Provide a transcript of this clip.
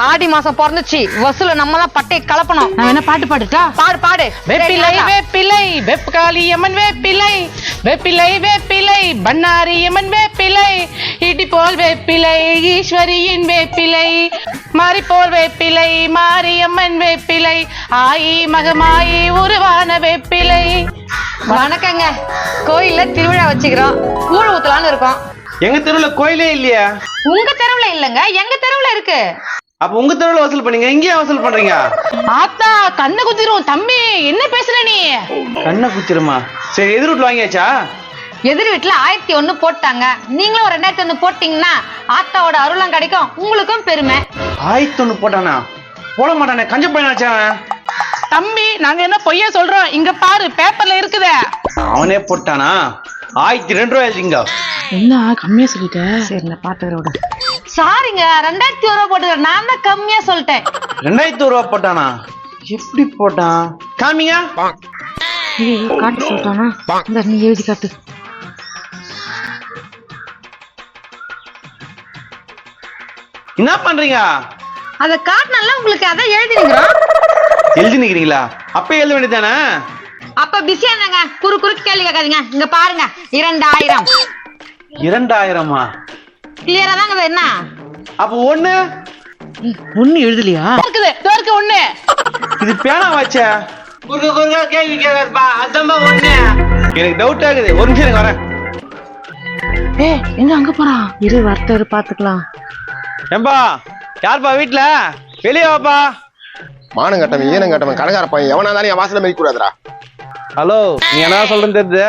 ஆடி மாசம் பிறந்துச்சு, வசூல நம்ம தான் பட்டையை கலப்பணும். நான் என்ன பாட்டு பாடுட்டா? பாடு பாடு. வேப்பிலை வேப்பிலை வெப்பகாளியம்மன் வேப்பிலை, வேப்பிலை வேப்பிலை பண்ணாரியம்மன் வேப்பிலை, இடி போல் வேப்பிலை ஈஸ்வரியின் வேப்பிலை, மாறி போல் வேப்பிலை மாரியம்மன் வேப்பிலை, ஆயி மகமாயி உருவான வேப்பிலை. வணக்கங்க. கோயில்ல திருவிழா வச்சுக்கிறோம், கூழ் ஊத்தலான்னு இருக்கோம். எங்க தெருவுல கோயிலே இல்லையா? உங்க தெருவுல இல்லங்க, எங்க தெருவுல இருக்கு. அப்ப உங்க தெருவுல வசூல் பண்ணீங்க, இங்கேயே வசூல் பண்றீங்க? ஆத்தா கண்ணை குத்திரும். தம்பி என்ன பேசுற நீ? கண்ணை குத்திருமா? சரி, எதிர் வீட்டுல வாங்கியாச்சா? எதிர் வீட்டுல 1001 போட்டாங்க. நீங்களும் ஒரு 2001 போட்டீங்கன்னா ஆத்தாவோட அருளம் கிடைக்கும், உங்களுக்கும் பெருமை. 1001 போட்டானா? போட மாட்டானே, கஞ்ச பையனாச்சா? தம்பி நாங்க என்ன பொய்யா சொல்றோம்? இங்க பாரு, பேப்பர்ல இருக்குதே. அவனே போட்டானா? 1002 ரூபாய் எழுதிங்க. என்ன கம்மியா சொல்லிட்ட? சரி, நான் பாத்துக்கிறோட. சாரிங்க, 2001 போட்டுக்கிறேன். நான் தான் கம்மியா சொல்லிட்டேன். 2001 ரூபாய் போட்டானா? எப்படி போட்டான்? காமிங்க. காட்டு சொல்லிட்டானா? இந்த நீ எழுதி காட்டு. என்ன பண்றீங்க? அத காட்டினால உங்களுக்கு அதான் எழுதிக்கிறோம். எழுதி நிக்கிறீங்களா? அப்ப எழுத வேண்டியதானே? அப்ப பிஸியா இருந்தாங்க, குறுக்கு கேள்வி கேட்காதீங்க. இங்க பாருங்க, 2000. 2000மா? கிளியரா தாங்க. என்ன அப்ப ஒண்ணு எழுதலையா? இருக்குது தோருக்கு ஒண்ணு. இது பேனா வச்சா? கேள்வி கேட்கறப்பா, அதான்ப்பா ஒண்ணு. எனக்கு டவுட் ஆகுது, ஒரு நிமிஷம் எனக்கு வரேன். எங்க அங்க போறான்? இரு வரட்டு பாத்துக்கலாம். ஏம்பா, யாருப்பா வீட்டுல? வெளியே வாப்பா. மானம் கட்டவன் ஈனம் கட்டவன் கடைக்கார பையன் எவனா இருந்தாலும் என் வாசல மிதிக்க கூடாதுடா. ஹலோ, நீ என்ன சொல்றேன்னு தெரியுது?